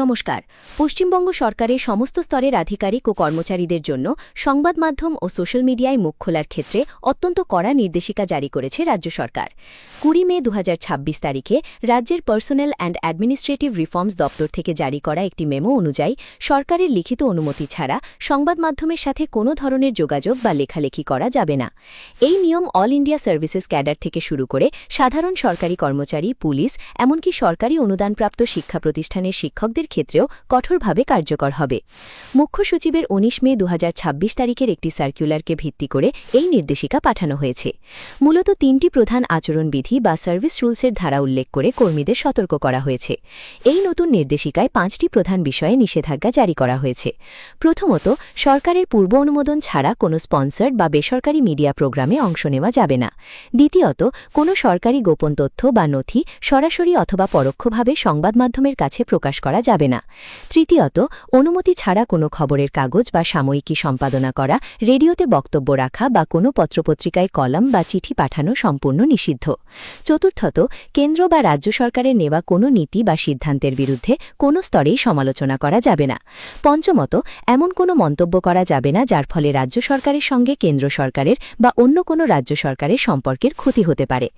নমস্কার। পশ্চিমবঙ্গ সরকারের সমস্ত স্তরের আধিকারিক ও কর্মচারীদের জন্য সংবাদ মাধ্যম ও সোশ্যাল মিডিয়ায় মুখ খোলার ক্ষেত্রে অত্যন্ত কড়া নির্দেশিকা জারি করেছে রাজ্য সরকার। ২০ মে ২০২৬ তারিখে রাজ্যের পার্সোনাল অ্যান্ড অ্যাডমিনিস্ট্রেটিভ রিফর্মস দপ্তর থেকে জারি করা একটি মেমো অনুযায়ী সরকারের লিখিত অনুমতি ছাড়া সংবাদ মাধ্যমের সাথে কোনো ধরনের যোগাযোগ বা লেখালেখি করা যাবে না। এই নিয়ম অল ইন্ডিয়া সার্ভিসেস ক্যাডার থেকে শুরু করে সাধারণ সরকারি কর্মচারী, পুলিশ, এমনকি সরকারি অনুদানপ্রাপ্ত শিক্ষা প্রতিষ্ঠানের শিক্ষকদের ক্ষেত্রেও কঠোরভাবে কার্যকর হবে। মুখ্য সচিবের ১৯ মে ২০২৬ তারিখের একটি সার্কুলারকে ভিত্তি করে এই নির্দেশিকা পাঠানো হয়েছে। মূলত ৩টি প্রধান আচরণবিধি বা সার্ভিস রুলসের ধারা উল্লেখ করে কর্মীদের সতর্ক করা হয়েছে। এই নতুন নির্দেশিকায় ৫টি প্রধান বিষয়ে নিষেধাজ্ঞা জারি করা হয়েছে। প্রথমত, সরকারের পূর্ব অনুমোদন ছাড়া কোনো স্পন্সর্ড বা বেসরকারি মিডিয়া প্রোগ্রামে অংশ নেওয়া যাবে না। দ্বিতীয়ত, কোনো সরকারি গোপন তথ্য বা নথি সরাসরি অথবা পরোক্ষভাবে সংবাদ মাধ্যমের কাছে প্রকাশ করা যাবে না। তৃতীয়ত, অনুমতি ছাড়া কোনো খবরের কাগজ বা সাময়িকী সম্পাদনা করা, রেডিওতে বক্তব্য রাখা বা কোনো পত্রপত্রিকায় কলাম বা চিঠি পাঠানো সম্পূর্ণ নিষিদ্ধ। চতুর্থত, কেন্দ্র বা রাজ্য সরকারের নেওয়া কোনো নীতি বা সিদ্ধান্তের বিরুদ্ধে কোনো স্তরেই সমালোচনা করা যাবে না। পঞ্চমত, এমন কোনো মন্তব্য করা যাবে না যার ফলে রাজ্য সরকারের সঙ্গে কেন্দ্র সরকারের বা অন্য কোনো রাজ্য সরকারের সম্পর্কের ক্ষতি হতে পারে।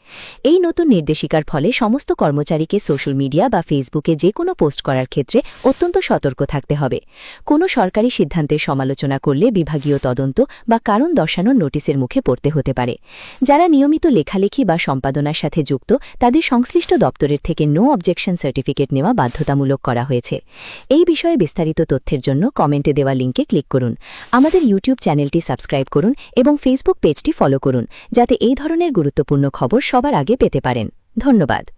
এই নতুন নির্দেশিকার ফলে সমস্ত কর্মচারীকে সোশ্যাল মিডিয়া বা ফেসবুকে যে কোনো পোস্ট করার ক্ষেত্রে অত্যন্ত সতর্ক থাকতে হবে। কোনো সরকারি সিদ্ধান্তের সমালোচনা করলে বিভাগীয় তদন্ত বা কারণ দর্শানোর নোটিশের মুখে পড়তে হতে পারে। যারা নিয়মিত লেখালেখি বা সম্পাদনার সাথে যুক্ত তাদের সংশ্লিষ্ট দপ্তরের থেকে নো অবজেকশন সার্টিফিকেট নেওয়া বাধ্যতামূলক করা হয়েছে। এই বিষয়ে বিস্তারিত তথ্যের জন্য কমেন্টে দেওয়া লিঙ্কে ক্লিক করুন। আমাদের ইউটিউব চ্যানেলটি সাবস্ক্রাইব করুন এবং ফেসবুক পেজটি ফলো করুন, যাতে এই ধরনের গুরুত্বপূর্ণ খবর সবার আগে পেতে পারেন। ধন্যবাদ।